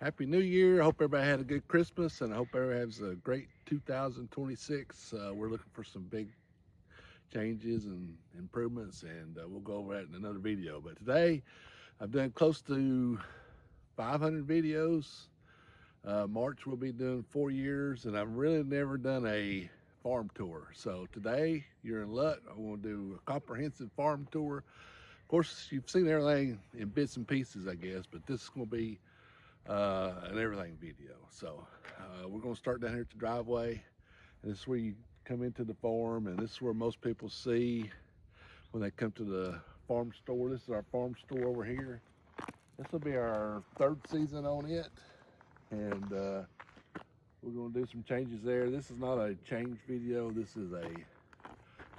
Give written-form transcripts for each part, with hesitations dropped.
Happy New Year. I hope everybody had a good Christmas and I hope everybody has a great 2026. We're looking for some big changes and improvements, and we'll go over that in another video. But today, I've done close to 500 videos. March we'll be doing 4 years, and I've really never done a farm tour. So today, you're in luck. I'm going to do a comprehensive farm tour. Of course, you've seen everything in bits and pieces, I guess, but this is going to be an everything video. So we're going to start down here at the driveway, and this is where you come into the farm, and this is where most people see when they come to the farm store. This is our farm store over here. This will be our 3rd season on it, and we're going to do some changes there. This is not a change video. This is a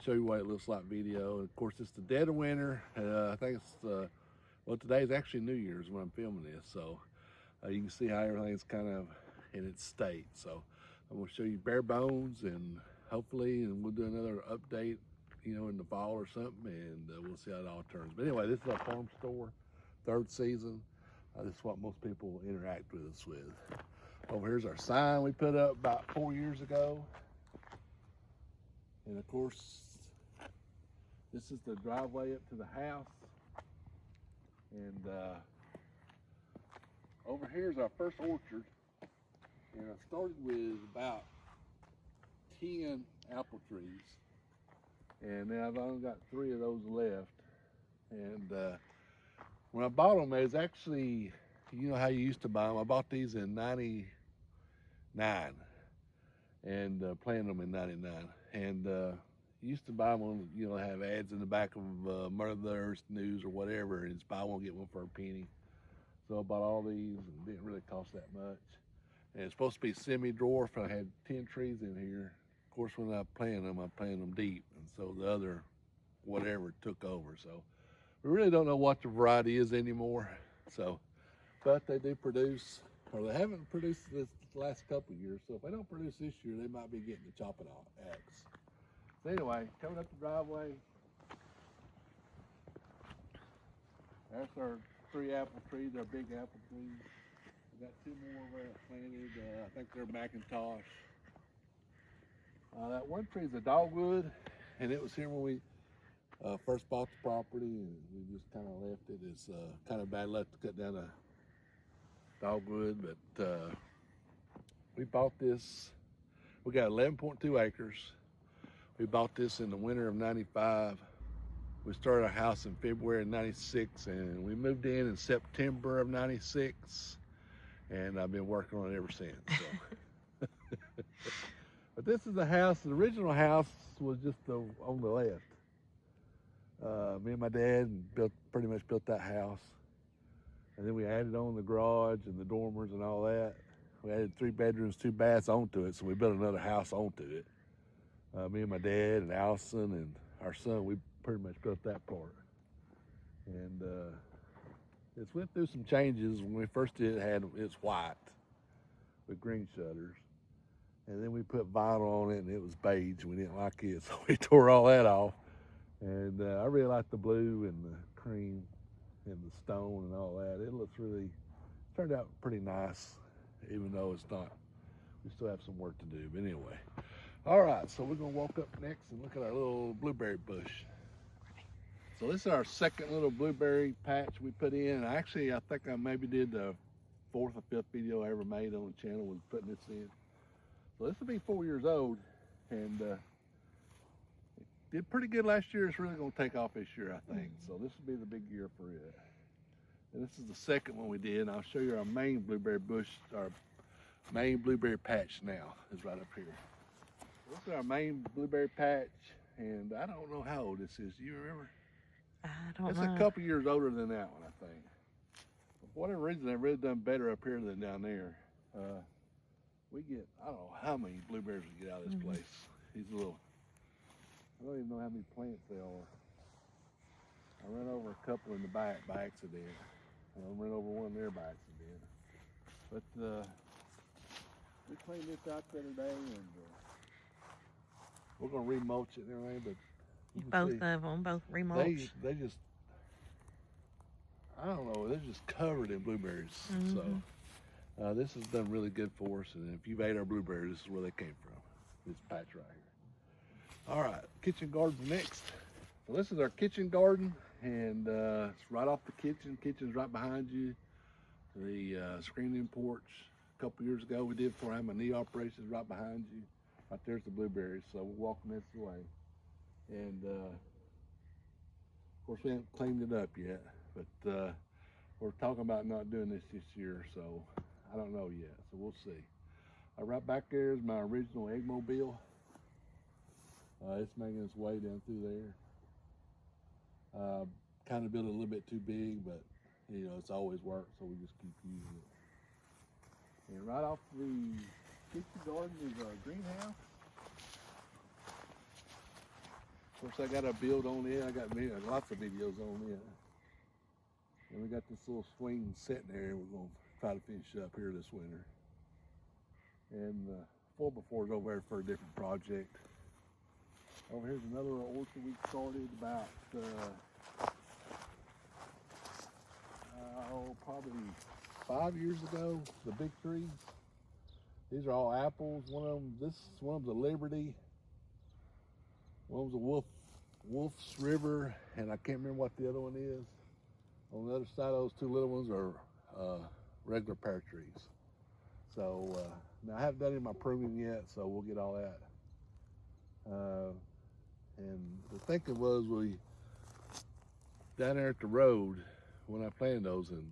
show you what it looks like video. And of course, it's the dead of winter. I think it's well, today is actually New Year's when I'm filming this, so you can see how everything's kind of in its state. So I'm going to show you bare bones, and hopefully, and we'll do another update, you know, in the fall or something, and we'll see how it all turns. But anyway, this is our farm store, 3rd season. This is what most people interact with us with. Over here's our sign we put up about 4 years ago. And of course, this is the driveway up to the house. And over here is our first orchard. And I started with about 10 apple trees. And now I've only got 3 of those left. And when I bought them, it was actually, you know how you used to buy them. I bought these in 99 and planted them in 99. And used to buy them on, you know, have ads in the back of Mother Earth News or whatever, and it's buy one, get one for a penny. So I bought all these, and it didn't really cost that much. And it's supposed to be semi-dwarf. I had 10 trees in here. Of course, when I planted them deep, and so the other whatever took over. So we really don't know what the variety is anymore. So, but they do produce, or they haven't produced this last couple of years. So if they don't produce this year, they might be getting the chopping axe. So anyway, coming up the driveway, that's our 3 apple trees, our big apple trees. We got 2 more planted. I think they're Macintosh. That one tree is a dogwood, and it was here when we first bought the property, and we just kind of left it. It's kind of bad luck to cut down a dogwood, but we bought this. We got 11.2 acres. We bought this in the winter of 95. We started our house in February of 96, and we moved in September of 96, and I've been working on it ever since. So. But this is the house. The original house was just on the left. Me and my dad pretty much built that house, and then we added on the garage and the dormers and all that. We added 3 bedrooms, 2 baths onto it, so we built another house onto it. Me and my dad and Allison and our son, we pretty much built that part. And it's went through some changes. When we first did it, it's white with green shutters. And then we put vinyl on it, and it was beige. We didn't like it, so we tore all that off. And I really like the blue and the cream and the stone and all that. It looks really, turned out pretty nice, even though it's not, we still have some work to do. But anyway. All right, so we're gonna walk up next and look at our little blueberry bush. So this is our 2nd little blueberry patch we put in. Actually, I think I maybe did the 4th or 5th video I ever made on the channel was putting this in. So this will be 4 years old, and it did pretty good last year. It's really gonna take off this year, I think. So this will be the big year for it. And this is the 2nd one we did, and I'll show you our main blueberry bush, our main blueberry patch now is right up here. This is our main blueberry patch, and I don't know how old this is. Do you remember? I don't It's know. a couple years older than that one, I think. For whatever reason, they've really done better up here than down there. We get, I don't know how many blueberries we get out of this place. These little, I don't even know how many plants there are. I ran over a couple in the back by accident. I ran over one there by accident. But we cleaned this out the other day, and we're gonna remulch it and everything. But you can Both see, of them, both remulch. they just, I don't know, they're just covered in blueberries. So This has done really good for us, and if you've ate our blueberries, this is where they came from. This patch right here. All right, kitchen garden's next. So this is our kitchen garden, and it's right off the kitchen. Kitchen's right behind you. The screening porch a couple years ago we did before I had my knee operations right behind you. Right there's the blueberries, so we're walking this way. And of course we haven't cleaned it up yet, but we're talking about not doing this year, so I don't know yet, so we'll see. Right back there is my original egg mobile. It's making its way down through there. Kind of built it a little bit too big, but you know, it's always worked, so we just keep using it. And right off the kitchen garden is our greenhouse. Of course, I got a build on it. I got lots of videos on it. And we got this little swing sitting there we're going to try to finish up here this winter. And 4x4 is over there for a different project. Over here's another orchard we started about probably 5 years ago. The big trees. These are all apples. One of them's a Liberty. One was a Wolf's River, and I can't remember what the other one is. On the other side of those two little ones are regular pear trees. So now I haven't done any of my pruning yet, so we'll get all that. And the thinking was down there at the road when I planted those, and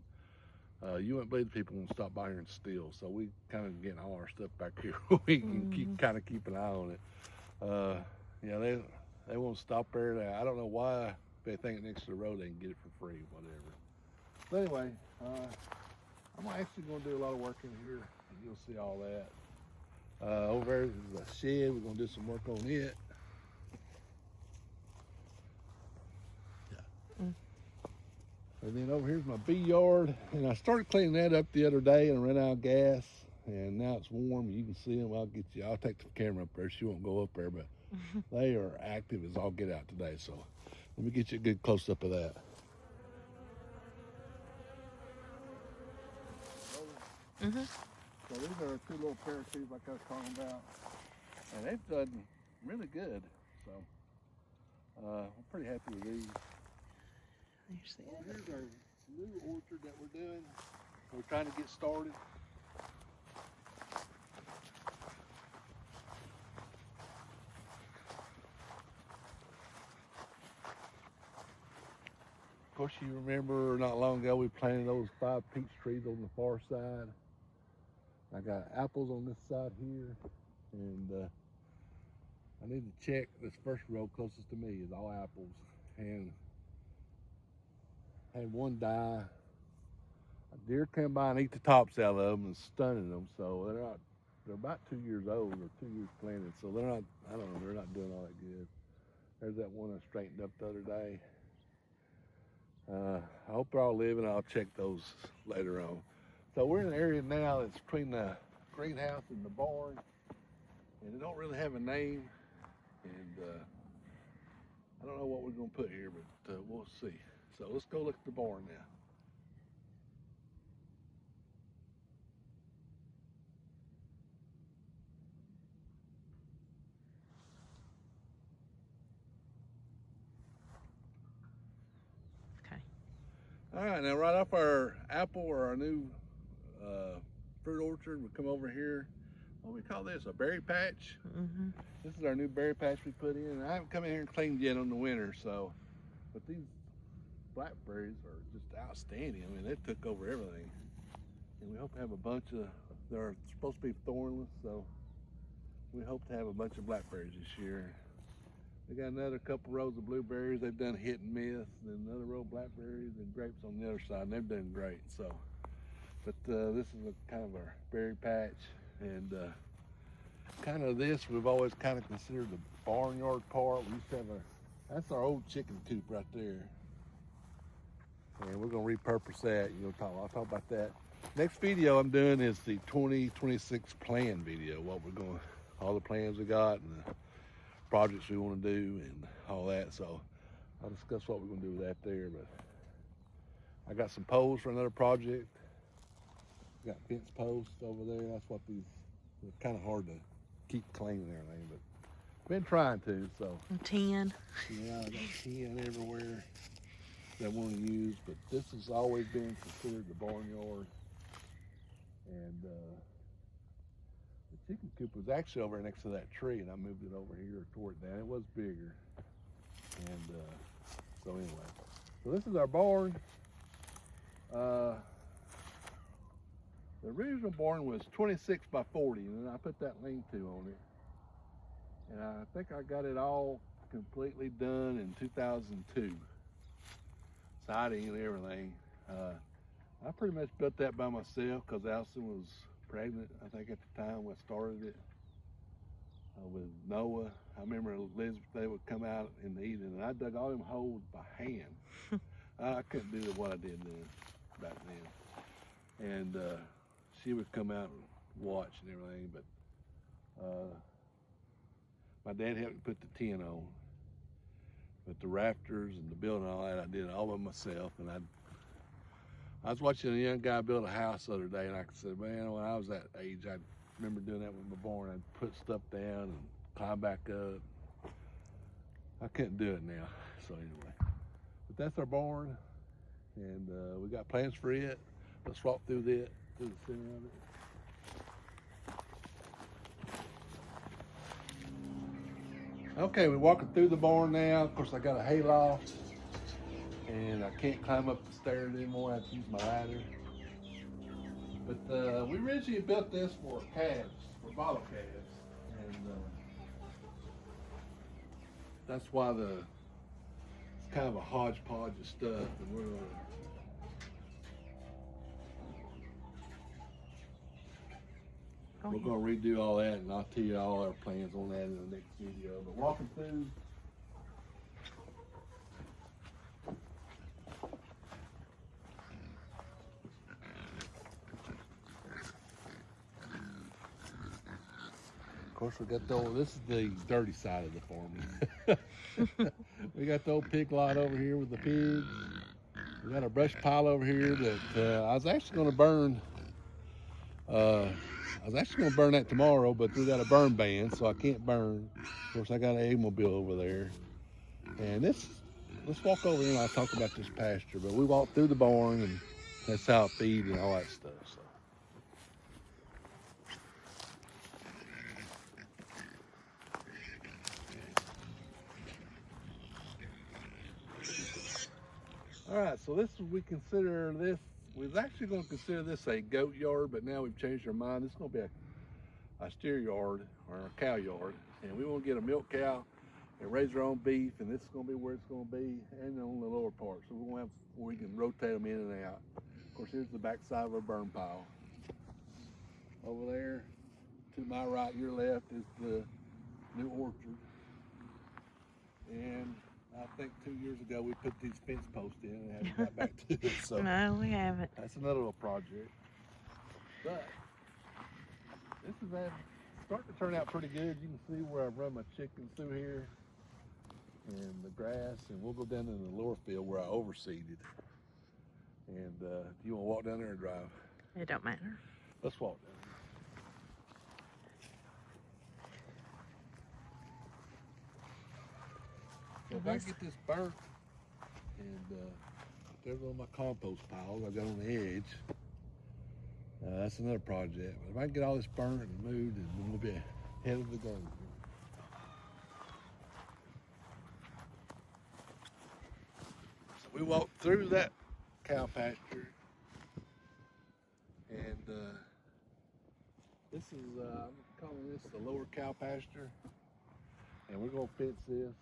you wouldn't believe people won't stop by here and steal. So we kind of getting all our stuff back here. We can keep an eye on it. Yeah, they won't stop there. I don't know why they think next to the road they can get it for free, whatever. But anyway, I'm actually going to do a lot of work in here, and you'll see all that. Over there is a shed. We're going to do some work on it. And then over here's my bee yard, and I started cleaning that up the other day and ran out of gas, and now it's warm. You can see them. I'll take the camera up there. She won't go up there, but they are active as all get out today. So let me get you a good close up of that. So these are two little pear trees like I was talking about, and they've done really good. So I'm pretty happy with these. Here's our new orchard that we're doing. We're trying to get started. Of course, you remember not long ago we planted those 5 peach trees on the far side. I got apples on this side here, and I need to check this first row closest to me is all apples. And had one die. A deer came by and eat the tops out of them and stunning them. So they're about 2 years old or 2 years planted. So they're not, I don't know, they're not doing all that good. There's that one I straightened up the other day. I hope they're all living. I'll check those later on. So we're in an area now that's between the greenhouse and the barn, and it don't really have a name. And I don't know what we're gonna put here, but we'll see. So let's go look at the barn now. Okay. All right, now right off our apple or our new fruit orchard, we come over here. What do we call this? A berry patch? This is our new berry patch we put in. I haven't come in here and cleaned yet on the winter, so, but these blackberries are just outstanding. I mean, they took over everything. And we hope to have a bunch of, they're supposed to be thornless, so we hope to have a bunch of blackberries this year. We got another couple rows of blueberries. They've done hit and miss, and another row of blackberries and grapes on the other side, and they've done great. So, but this is a kind of our berry patch, and kind of this we've always kind of considered the barnyard part. We used to have that's our old chicken coop right there, and we're gonna repurpose that. I'll talk about that. Next video I'm doing is the 2026 plan video. All the plans we got and the projects we want to do and all that. So I'll discuss what we're going to do with that there. But I got some poles for another project. got fence posts over there. That's what these, they're kind of hard to keep clean and everything, but been trying to, so. And 10. Yeah, I got 10 everywhere that I want to use, but this has always been considered the barnyard. And the chicken coop was actually over next to that tree, and I moved it over here, tore it down. It was bigger. And so anyway, so this is our barn. The original barn was 26 by 40, and then I put that lean-to on it. And I think I got it all completely done in 2002. Siding and everything. I pretty much built that by myself because Allison was pregnant, I think, at the time when I started it with Noah. I remember Elizabeth, they would come out in the evening, and I dug all them holes by hand. I couldn't do what I did then, back then. And she would come out and watch and everything, but my dad helped me put the tin on. But the rafters and the building and all that, I did it all by myself. And I was watching a young guy build a house the other day, and I said, man, when I was that age, I remember doing that with my barn. I'd put stuff down and climb back up. I couldn't do it now, so anyway. But that's our barn, and we got plans for it. Let's walk through the center of it. Okay, we're walking through the barn now. Of course, I got a hay loft, and I can't climb up the stairs anymore. I have to use my ladder. But we originally built this for calves, for bottle calves, and that's why it's kind of a hodgepodge of stuff, and we're gonna redo all that, and I'll tell you all our plans on that in the next video. But walking through. Of course, we got this is the dirty side of the farm. We got the old pig lot over here with the pigs. We got a brush pile over here that I was actually going to burn. I was actually going to burn that tomorrow, but we got a burn ban, so I can't burn. Of course, I got an egg-mobile over there. And let's walk over here and I'll talk about this pasture. But we walked through the barn, and that's how it feeds and all that stuff. So. All right, so we consider this, we was actually going to consider this a goat yard, but now we've changed our mind. This is going to be a steer yard or a cow yard, and we want to get a milk cow and raise our own beef, and this is going to be where it's going to be, and on the lower part. So we're going to have where we can rotate them in and out. Of course, here's the back side of our burn pile. Over there, to my right, your left, is the new orchard. And I think 2 years ago we put these fence posts in and haven't got back to it. So No, we haven't. that's another little project. But this is starting to turn out pretty good. You can see where I've run my chickens through here and the grass, and we'll go down in the lower field where I overseeded. And do you want to walk down there or drive? It don't matter. Let's walk down. So if I get this burnt, and there's all my compost piles I got on the edge, that's another project. But if I can get all this burnt and moved, then we'll be ahead of the game. So we walked through that cow pasture, and this is, I'm calling this the lower cow pasture, and we're gonna fence this.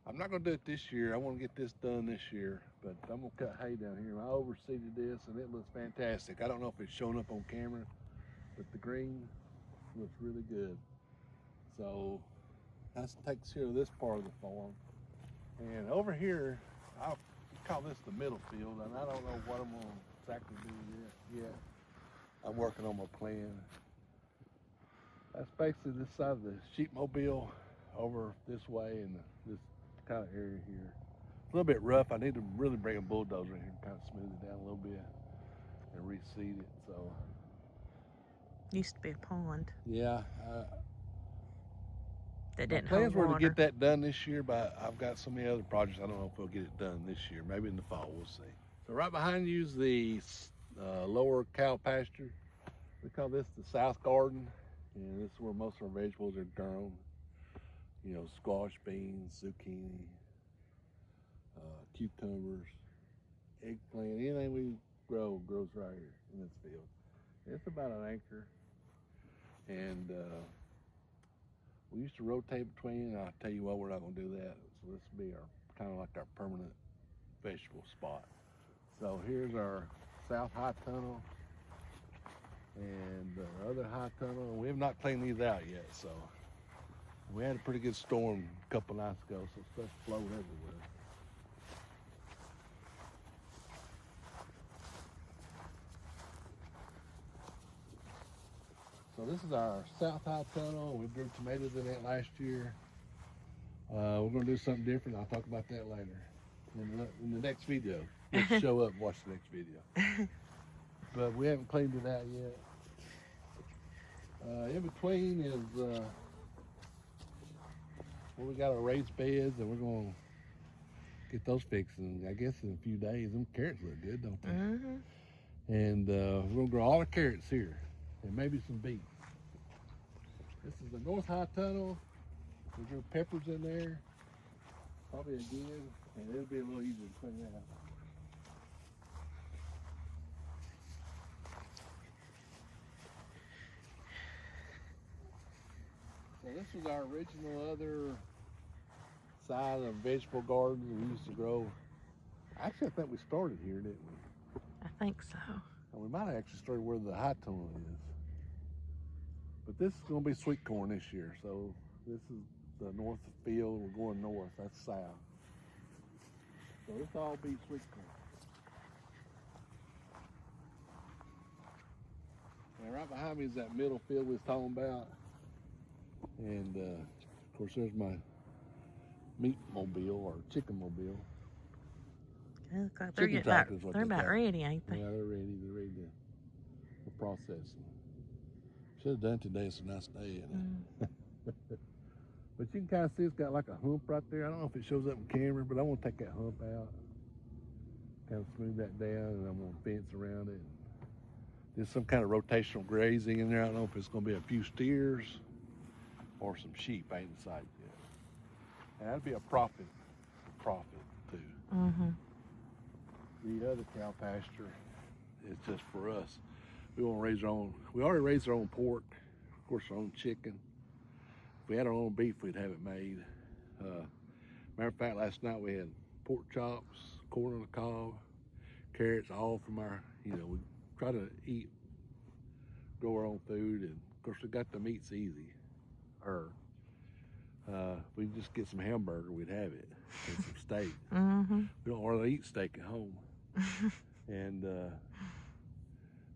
I'm not gonna do it this year. I want to get this done this year, but I'm gonna cut hay down here. I overseeded this, and it looks fantastic. I don't know if it's showing up on camera, but the green looks really good. So that takes care of this part of the farm. And over here, I'll call this the middle field, and I don't know what I'm gonna exactly do yet. I'm working on my plan. That's basically this side of the sheepmobile over this way, and this kind of area here. A little bit rough. I need to really bring a bulldozer in here and kind of smooth it down a little bit. and reseed it. So Used to be a pond yeah, that my didn't plans hold were to water. get that done this year, but I've got so many other projects. I don't know if we'll get it done this year. Maybe in the fall, we'll see. So right behind you is the lower cow pasture. We call this the South Garden, and this is where most of our vegetables are grown. You know, squash, beans, zucchini, cucumbers, eggplant, anything we grow grows right here in this field. It's about an acre, and we used to rotate between, and I'll tell you what, we're not going to do that. So this will be our kind of like our permanent vegetable spot. So here's our south high tunnel and the other high tunnel. We have not cleaned these out yet, so we had a pretty good storm a couple nights ago, so stuff flowed everywhere. So this is our south high tunnel. We grew tomatoes in it last year. We're going to do something different. I'll talk about that later in the next video. Just show up and watch the next video. But we haven't cleaned it out yet. In between is where we got our raised beds, and we're going to get those fixed. And I guess in a few days, them carrots look good, don't they? Mm-hmm. And we're going to grow all the carrots here, and maybe some beets. This is the North High Tunnel. We grew peppers in there, probably again, and it'll be a little easier to clean out. So this was our original other side of vegetable gardens we used to grow. Actually, I think we started here, didn't we? I think so. And we might have actually started where the high tunnel is. But this is going to be sweet corn this year. So this is the north field. We're going north. That's south. So this all be sweet corn. And right behind me is that middle field we was talking about. And of course, there's my meat mobile or chicken mobile. They look like they're Chicken getting about, tractor's what they're they about call it. ready, ain't they? Yeah, they're ready. They're ready to process them. Should have done today. It's a nice day. But you can kind of see it's got like a hump right there. I don't know if it shows up in camera, but I want to take that hump out, kind of smooth that down, and I'm going to fence around it. There's some kind of rotational grazing in there. I don't know if it's going to be a few steers or some sheep. I ain't decided yet. And that'd be a profit too. Mm-hmm. The other cow pasture is just for us. We want to raise our own. We already raise our own pork, of course, our own chicken. If we had our own beef, we'd have it made. Matter of fact, last night we had pork chops, corn on the cob, carrots, all from our, we try to grow our own food. And of course, we got the meats easy. We just get some hamburger, we'd have it, and some steak. Mm-hmm. We don't hardly eat steak at home. And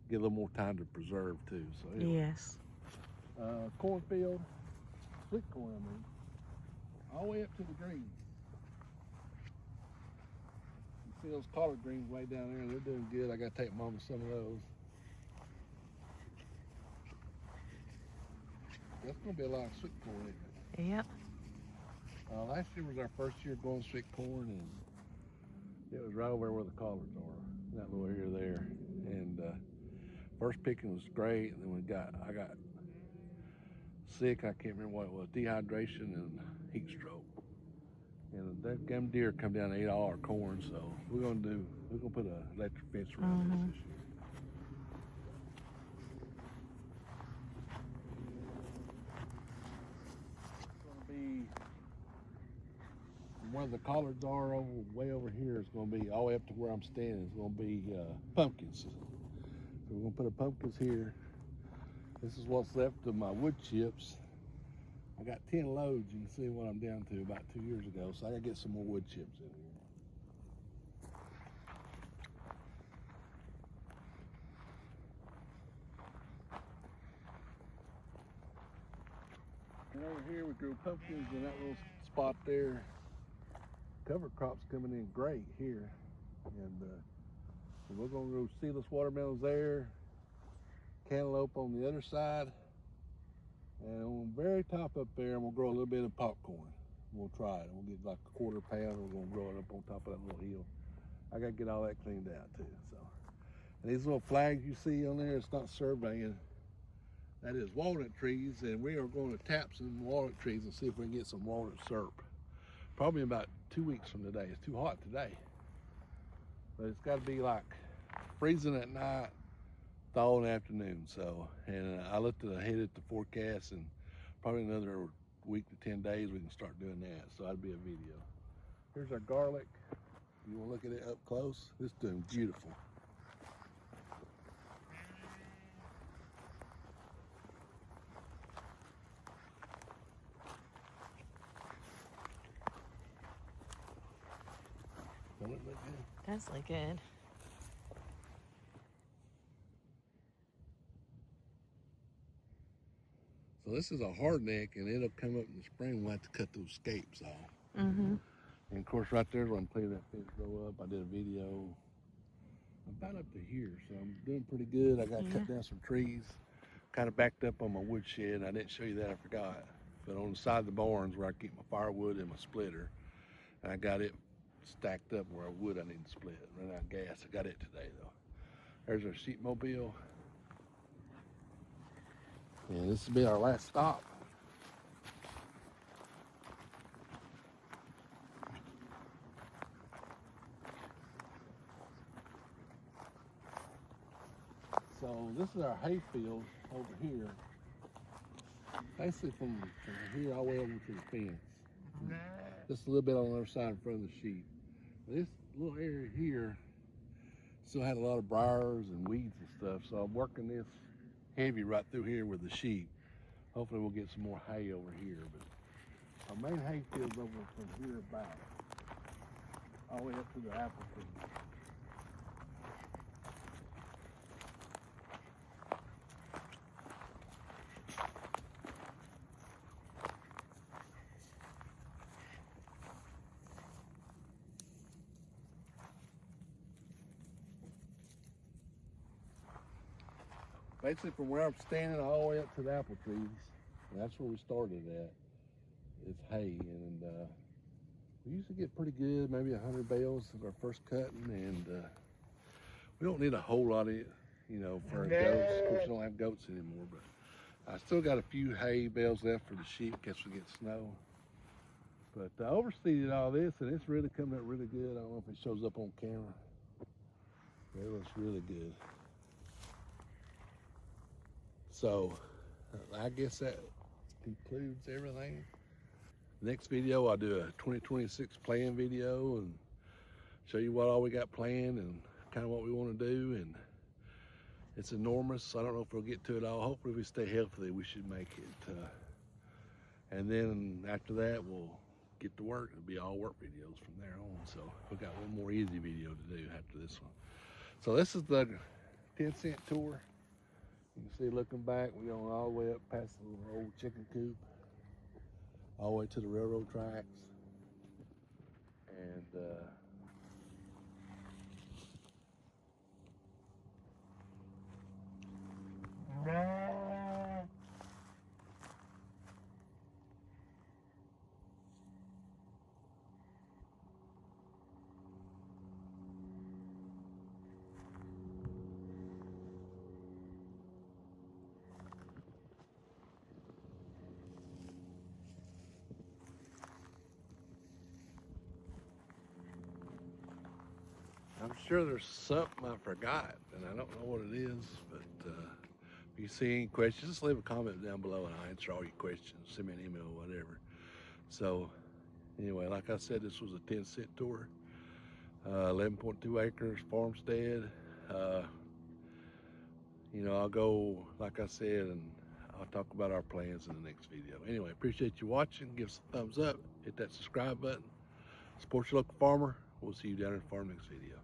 get a little more time to preserve too. So anyway. Yes. Cornfield, sweet corn, all the way up to the greens. You see those collard greens way down there? They're doing good. I got to take Mama some of those. That's going to be a lot of sweet corn, isn't it? Yep. Last year was our first year growing sweet corn, and it was right over where the collards are, that little area there. And first picking was great, and then I got sick. I can't remember what it was, dehydration and heat stroke. And them deer come down and ate all our corn, so we're gonna put an electric fence around this year. Where the collards are way over here is going to be all the way up to where I'm standing. It's going to be pumpkins. So we're going to put pumpkins here. This is what's left of my wood chips. I got 10 loads. You can see what I'm down to about 2 years ago. So I got to get some more wood chips in here. And over here we grew pumpkins in that little spot there. Cover crops coming in great here, and And we're gonna grow seedless watermelons there, cantaloupe on the other side, and on the very top up there, I'm gonna grow a little bit of popcorn. We'll try it. We'll get like a quarter pound, and we're gonna grow it up on top of that little hill. I gotta get all that cleaned out too. So, and these little flags you see on there, it's not surveying. That is walnut trees, and we are going to tap some walnut trees and see if we can get some walnut syrup. Probably about 2 weeks from today. It's too hot today, but it's got to be like freezing at night, thaw in the afternoon. So, and I looked ahead at the forecast, and probably another week to 10 days we can start doing that. So that'd be a video. Here's our garlic. You want to look at it up close? It's doing beautiful. Don't it look good? Does look good. So this is a hardneck, and it'll come up in the spring. We'll have to cut those scapes off. Mm-hmm. And of course, right there, where I'm clearing that fence grow up, I did a video about up to here, so I'm doing pretty good. I got to cut down some trees, kind of backed up on my woodshed. I didn't show you that, I forgot. But on the side of the barns where I keep my firewood and my splitter, and I got it stacked up where I wood I need to split. Run out of gas. I got it today though. There's our sheep mobile. And this will be our last stop. So this is our hay field over here. Basically from here all the way over to the fence. Just a little bit on the other side in front of the sheep. This little area here still had a lot of briars and weeds and stuff, so I'm working this heavy right through here with the sheep. Hopefully we'll get some more hay over here, but our main hay field's over from here back, all the way up to the apple tree. Basically from where I'm standing all the way up to the apple trees, and that's where we started at, it's hay, and we usually get pretty good, maybe 100 bales is our first cutting, and we don't need a whole lot of it, you know, for our goats. Of course, we don't have goats anymore, but I still got a few hay bales left for the sheep in case we get snow. But I overseeded all this, and it's really coming up really good. I don't know if it shows up on camera, but it looks really good. So I guess that concludes everything. Next video, I'll do a 2026 plan video and show you what all we got planned and kind of what we want to do. And it's enormous. I don't know if we'll get to it all. Hopefully if we stay healthy, we should make it. And then after that, we'll get to work. It'll be all work videos from there on. So we got one more easy video to do after this one. So this is the 10-cent tour. You can see looking back, we're going all the way up past the little old chicken coop, all the way to the railroad tracks. And I'm sure there's something I forgot, and I don't know what it is, but if you see any questions, just leave a comment down below and I'll answer all your questions. Send me an email, whatever. So anyway, like I said, this was a 10-cent tour, 11.2 acres farmstead. You know, I'll go, like I said, and I'll talk about our plans in the next video. Anyway, appreciate you watching. Give us a thumbs up, hit that subscribe button, support your local farmer. We'll see you down in the farm next video.